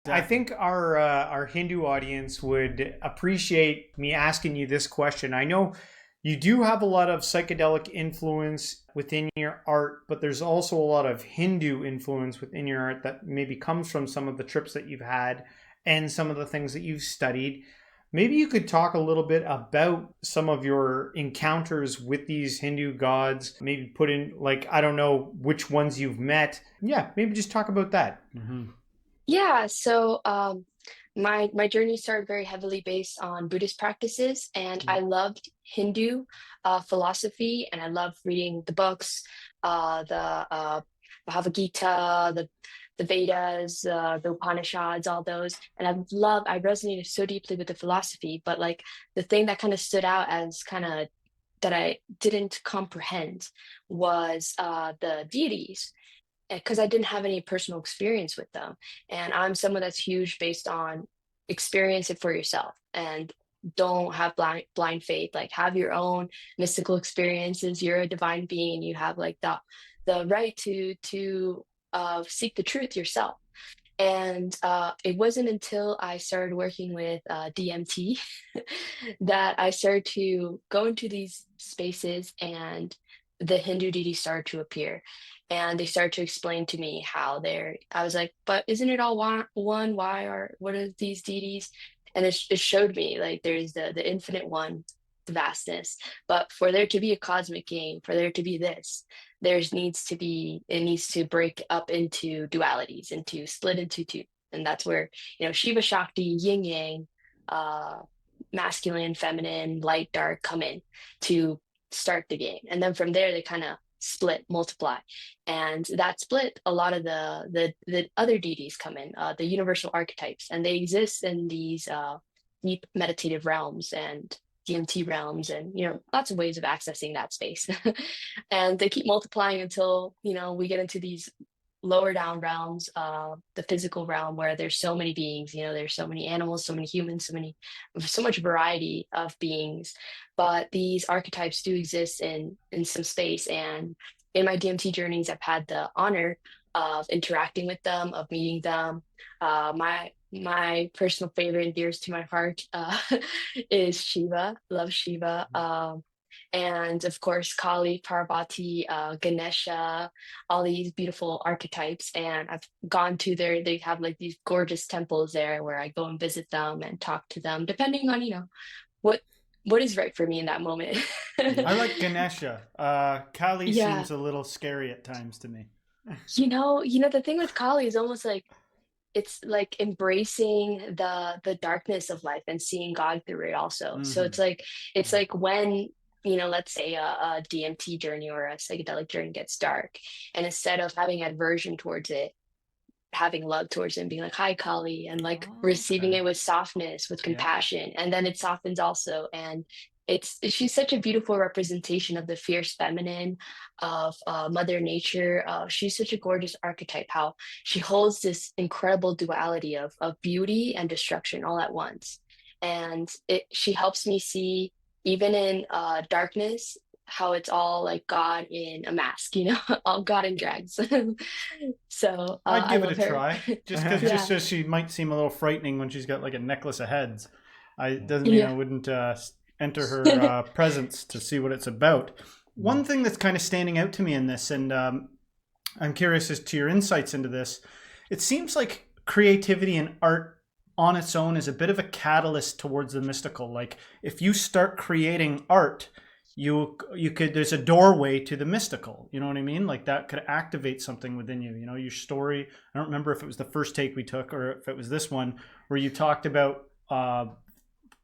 I think our Hindu audience would appreciate me asking you this question. I know you do have a lot of psychedelic influence within your art, but there's also a lot of Hindu influence within your art that maybe comes from some of the trips that you've had and some of the things that you've studied. Maybe you could talk a little bit about some of your encounters with these Hindu gods. Maybe put in, like, I don't know which ones you've met. Yeah, maybe just talk about that. Hmm. Yeah, so my journey started very heavily based on Buddhist practices, and I loved Hindu philosophy, and I loved reading the books, the Bhagavad Gita, the Vedas, the Upanishads, all those, and I resonated so deeply with the philosophy. But like the thing that kind of stood out as kind of that I didn't comprehend was the deities because I didn't have any personal experience with them. And I'm someone that's huge based on experience it for yourself and don't have blind faith. Like have your own mystical experiences. You're a divine being and you have like the right to seek the truth yourself. And it wasn't until I started working with DMT that I started to go into these spaces and the Hindu deities started to appear. And they started to explain to me how I was like, but isn't it all one? Why are, what are these deities? And it showed me like there's the infinite one, the vastness. But for there to be a cosmic game, for there to be this, it needs to break up into dualities, into split into two. And that's where, Shiva Shakti, yin yang, uh, masculine, feminine, light, dark come in to start the game. And then from there they kind of split, multiply. And that split, a lot of the other deities come in, the universal archetypes, and they exist in these deep meditative realms and DMT realms and lots of ways of accessing that space. And they keep multiplying until we get into these lower down realms, the physical realm where there's so many beings, there's so many animals, so many humans, so much variety of beings. But these archetypes do exist in some space. And in my DMT journeys, I've had the honor of interacting with them, of meeting them. My personal favorite and dearest to my heart is Shiva. Love Shiva. And of course, Kali, Parvati, Ganesha, all these beautiful archetypes. And I've gone to they have like these gorgeous temples there where I go and visit them and talk to them, depending on, what what is right for me in that moment. I like Ganesha. Kali Yeah. seems a little scary at times to me. The thing with Kali is almost like it's like embracing the darkness of life and seeing God through it also. So Hmm. it's like when let's say a DMT journey or a psychedelic journey gets dark, and instead of having aversion towards it, having love towards it and being like, hi, Kali, and like Oh, receiving okay. it with softness, with Yeah. compassion. And then it softens also. And she's such a beautiful representation of the fierce feminine of Mother Nature. She's such a gorgeous archetype, how she holds this incredible duality of beauty and destruction all at once. And she helps me see, even in darkness, how it's all like God in a mask, all God in drags. So I'd I give it a love her. try. Just Yeah, so she might seem a little frightening when she's got like a necklace of heads. I doesn't mean I yeah. wouldn't enter her presence to see what it's about. One thing that's kind of standing out to me in this, and I'm curious as to your insights into this. It seems like creativity and art on its own is a bit of a catalyst towards the mystical. Like if you start creating art, you could there's a doorway to the mystical. You know what I mean? Like that could activate something within you. You know, your story. I don't remember if it was the first take we took or if it was this one where you talked about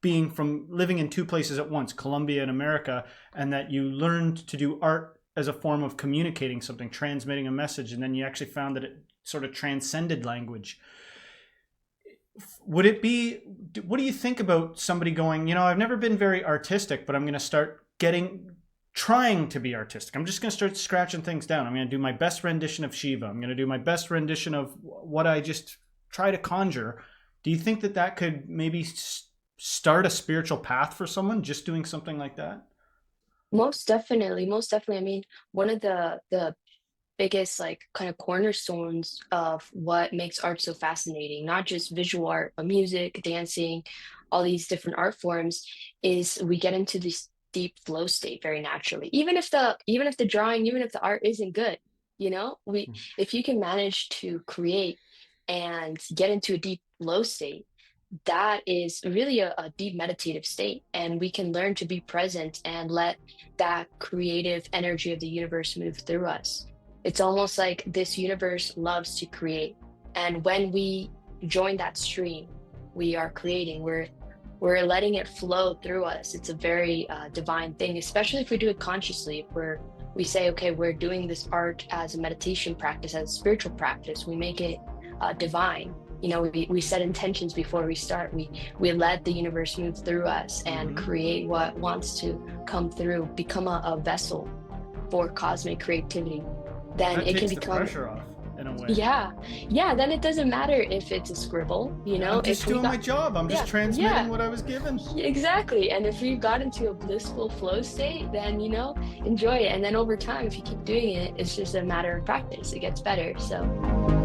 being from living in two places at once, Colombia and America, and that you learned to do art as a form of communicating something, transmitting a message, and then you actually found that it sort of transcended language. Would it be, what do you think about somebody going, I've never been very artistic, but I'm going to start trying to be artistic. I'm just going to start scratching things down. I'm going to do my best rendition of Shiva. I'm going to do my best rendition of what I just try to conjure. Do you think that that could maybe start a spiritual path for someone just doing something like that? Most definitely, most definitely. I mean, one of the biggest like kind of cornerstones of what makes art so fascinating, not just visual art, but music, dancing, all these different art forms, is we get into this deep flow state very naturally. Even if the drawing, even if the art isn't good, we if you can manage to create and get into a deep flow state, that is really a deep meditative state, and we can learn to be present and let that creative energy of the universe move through us. It's almost like this universe loves to create, and when we join that stream, we are creating. We're letting it flow through us. It's a very divine thing, especially if we do it consciously. If we say, okay, we're doing this art as a meditation practice, as a spiritual practice, we make it divine. We set intentions before we start. We let the universe move through us and create what wants to come through, become a vessel for cosmic creativity. Then That it can takes the become pressure off in a way. yeah, yeah. Then it doesn't matter if it's a scribble. I'm just if we doing my job. I'm just yeah, transmitting yeah. what I was given. Exactly. And if we got into a blissful flow state, then, enjoy it. And then over time, if you keep doing it, it's just a matter of practice. It gets better. So.